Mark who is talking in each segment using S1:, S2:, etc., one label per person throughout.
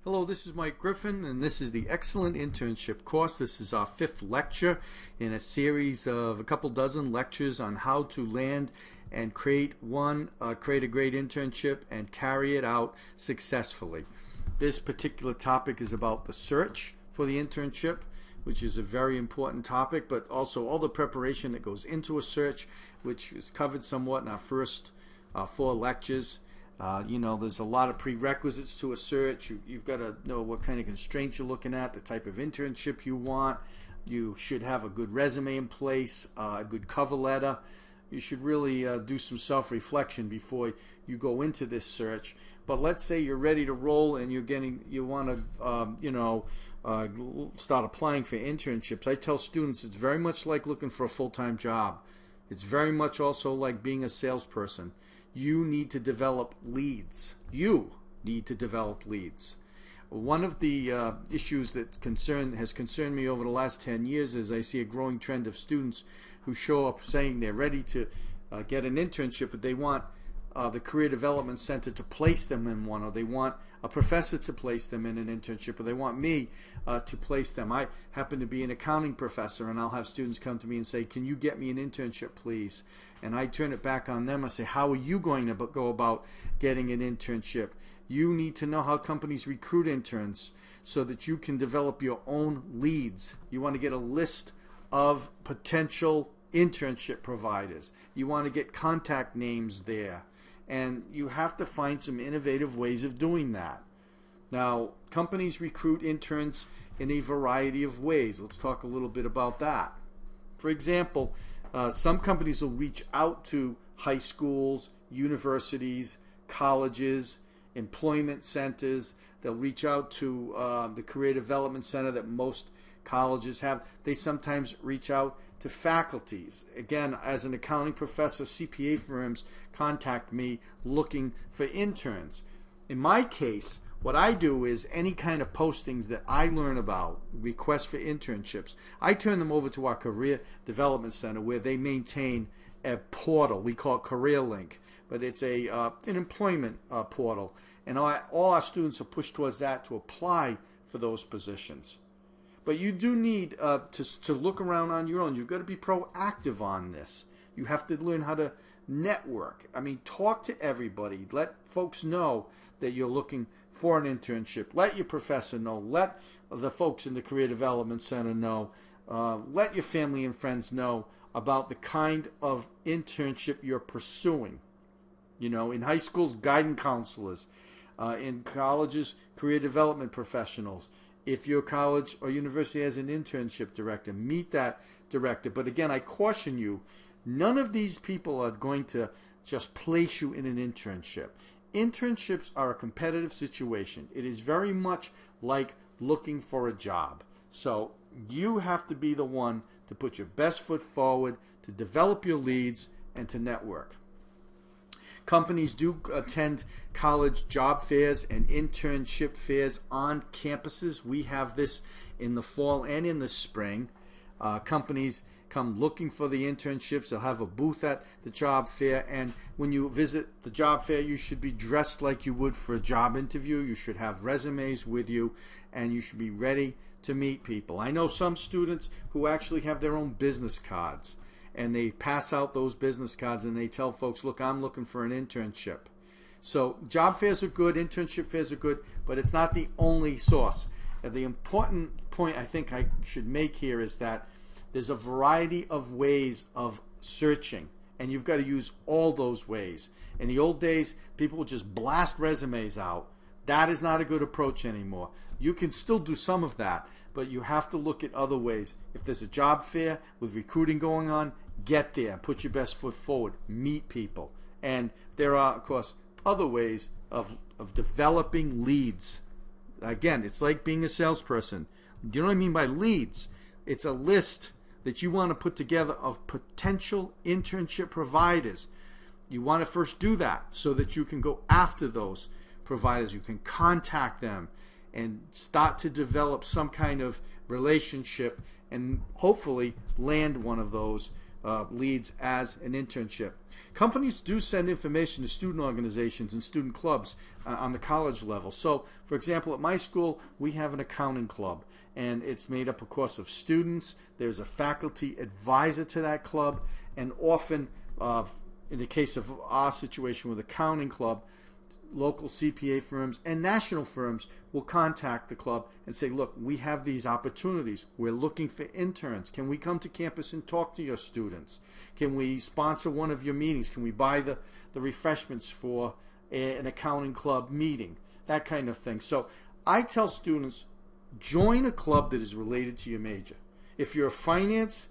S1: Hello, this is Mike Griffin, and this is the Excellent Internship course. This is our 5th lecture in a series of a couple dozen lectures on how to land and create a great internship and carry it out successfully. This particular topic is about the search for the internship, which is a very important topic, but also all the preparation that goes into a search, which is covered somewhat in our first 4 lectures. There's a lot of prerequisites to a search. You've got to know what kind of constraints you're looking at, the type of internship you want. You should have a good resume in place, a good cover letter. You should really do some self-reflection before you go into this search. But let's say you're ready to roll and you want to start applying for internships. I tell students it's very much like looking for a full-time job. It's very much also like being a salesperson. You need to develop leads. You need to develop leads. One of the issues that has concerned me over the last 10 years is I see a growing trend of students who show up saying they're ready to get an internship, but they want the Career Development Center to place them in one, or they want a professor to place them in an internship, or they want me to place them. I happen to be an accounting professor, and I'll have students come to me and say, can you get me an internship, please? And I turn it back on them. I say, how are you going to go about getting an internship? You need to know how companies recruit interns so that you can develop your own leads. You want to get a list of potential internship providers. You want to get contact names there. And you have to find some innovative ways of doing that. Now, companies recruit interns in a variety of ways. Let's talk a little bit about that. For example, some companies will reach out to high schools, universities, colleges, employment centers. They'll reach out to the Career Development Center that most colleges have. They sometimes reach out to faculties. Again, as an accounting professor, CPA firms contact me looking for interns. In my case, what I do is any kind of postings that I learn about, requests for internships, I turn them over to our Career Development Center where they maintain a portal. We call it Career Link, but it's an employment portal. And all our students are pushed towards that to apply for those positions. But you do need to look around on your own. You've got to be proactive on this. You have to learn how to network. I mean, talk to everybody. Let folks know that you're looking for an internship. Let your professor know. Let the folks in the Career Development Center know. Let your family and friends know about the kind of internship you're pursuing. You know, in high schools, guidance counselors. In colleges, career development professionals. If your college or university has an internship director, meet that director. But again, I caution you, none of these people are going to just place you in an internship. Internships are a competitive situation. It is very much like looking for a job. So you have to be the one to put your best foot forward, to develop your leads, and to network. Companies do attend college job fairs and internship fairs on campuses. We have this in the fall and in the spring. Companies come looking for the internships. They'll have a booth at the job fair, and when you visit the job fair, you should be dressed like you would for a job interview. You should have resumes with you, and you should be ready to meet people. I know some students who actually have their own business cards, and they pass out those business cards and they tell folks, look, I'm looking for an internship. So job fairs are good, internship fairs are good, but it's not the only source. And the important point I think I should make here is that there's a variety of ways of searching, and you've got to use all those ways. In the old days, people would just blast resumes out. That is not a good approach anymore. You can still do some of that, but you have to look at other ways. If there's a job fair with recruiting going on, get there, put your best foot forward, meet people. And there are, of course, other ways of developing leads. Again, it's like being a salesperson. Do you know what I mean by leads? It's a list that you want to put together of potential internship providers. You want to first do that so that you can go after those providers. You can contact them and start to develop some kind of relationship and hopefully land one of those leads as an internship. Companies do send information to student organizations and student clubs on the college level. So, for example, at my school, we have an accounting club, and it's made up, of course, of students. There's a faculty advisor to that club, and often, in the case of our situation with accounting club, local CPA firms and national firms will contact the club and say, look, we have these opportunities. We're looking for interns. Can we come to campus and talk to your students? Can we sponsor one of your meetings? Can we buy the refreshments for an accounting club meeting? That kind of thing. So I tell students, join a club that is related to your major. If you're a finance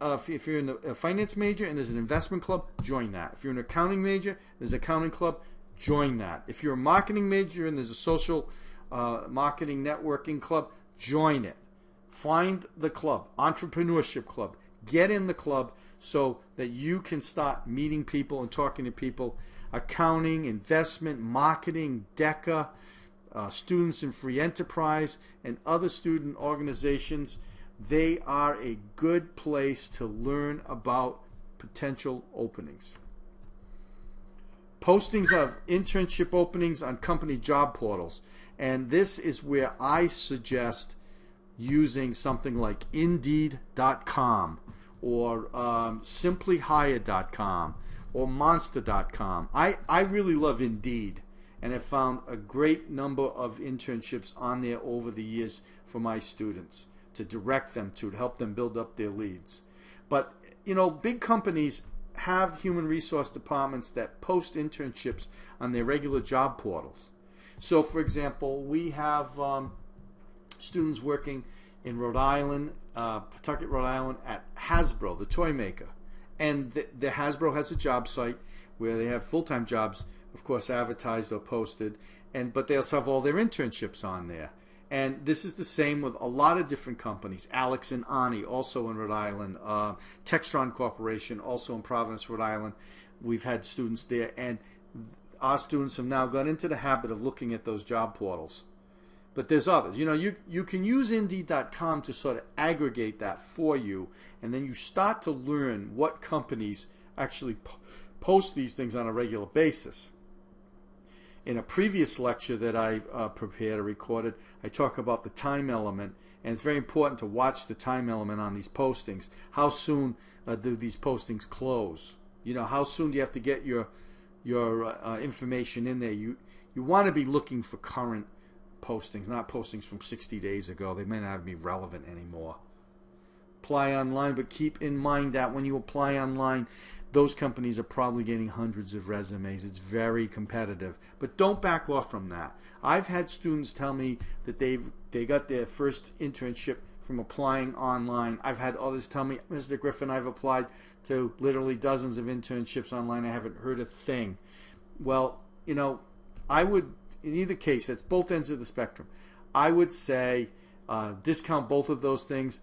S1: if you're in a finance major and there's an investment club, join that. If you're an accounting major, there's an accounting club, join that. If you're a marketing major and there's a social marketing networking club, join it. Find the club, entrepreneurship club. Get in the club so that you can start meeting people and talking to people. Accounting, investment, marketing, DECA, students in free enterprise, and other student organizations. They are a good place to learn about potential openings. Postings of internship openings on company job portals. And this is where I suggest using something like Indeed.com or SimplyHire.com or Monster.com. I really love Indeed, and have found a great number of internships on there over the years for my students, to direct them to help them build up their leads. But, you know, big companies have human resource departments that post internships on their regular job portals. So, for example, we have students working in Rhode Island, Pawtucket, Rhode Island, at Hasbro, the toy maker. And the Hasbro has a job site where they have full-time jobs, of course, advertised or posted, but they also have all their internships on there. And this is the same with a lot of different companies. Alex and Ani, also in Rhode Island. Textron Corporation, also in Providence, Rhode Island. We've had students there, and our students have now got into the habit of looking at those job portals. But there's others. You know, you can use Indeed.com to sort of aggregate that for you, and then you start to learn what companies actually post these things on a regular basis. In a previous lecture that I prepared or recorded, I talk about the time element, and it's very important to watch the time element on these postings. How soon do these postings close? You know, how soon do you have to get your information in there? You want to be looking for current postings, not postings from 60 days ago. They may not be relevant anymore. Apply online, but keep in mind that when you apply online, those companies are probably getting hundreds of resumes. It's very competitive. But don't back off from that. I've had students tell me that they got their first internship from applying online. I've had others tell me, Mr. Griffin, I've applied to literally dozens of internships online. I haven't heard a thing. Well, you know, I would, in either case, that's both ends of the spectrum. I would say discount both of those things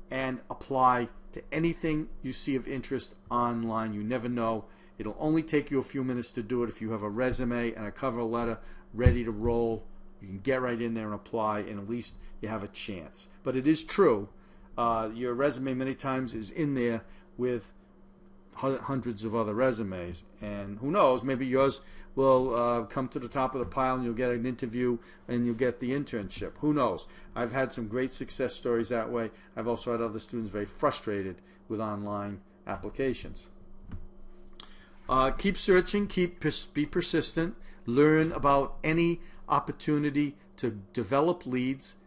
S1: and apply to anything you see of interest online. You never know. It'll only take you a few minutes to do it. If you have a resume and a cover letter ready to roll, you can get right in there and apply, and at least you have a chance. But it is true, your resume many times is in there with hundreds of other resumes, and who knows, maybe yours will come to the top of the pile and you'll get an interview and you'll get the internship. Who knows? I've had some great success stories that way. I've also had other students very frustrated with online applications. Keep searching, be persistent, learn about any opportunity to develop leads,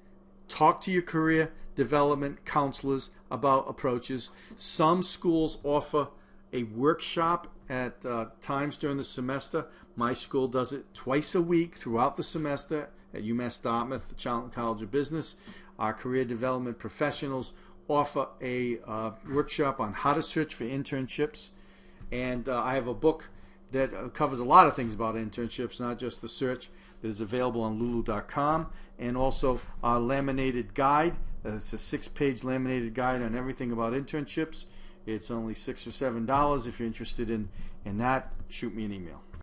S1: talk to your career development counselors about approaches. Some schools offer a workshop at times during the semester. My school does it twice a week throughout the semester at UMass Dartmouth, the Charlton College of Business. Our career development professionals offer a workshop on how to search for internships. And I have a book that covers a lot of things about internships, not just the search, that is available on lulu.com, and also our laminated guide. It's a 6-page laminated guide on everything about internships. It's only $6 or $7. If you're interested in that, shoot me an email.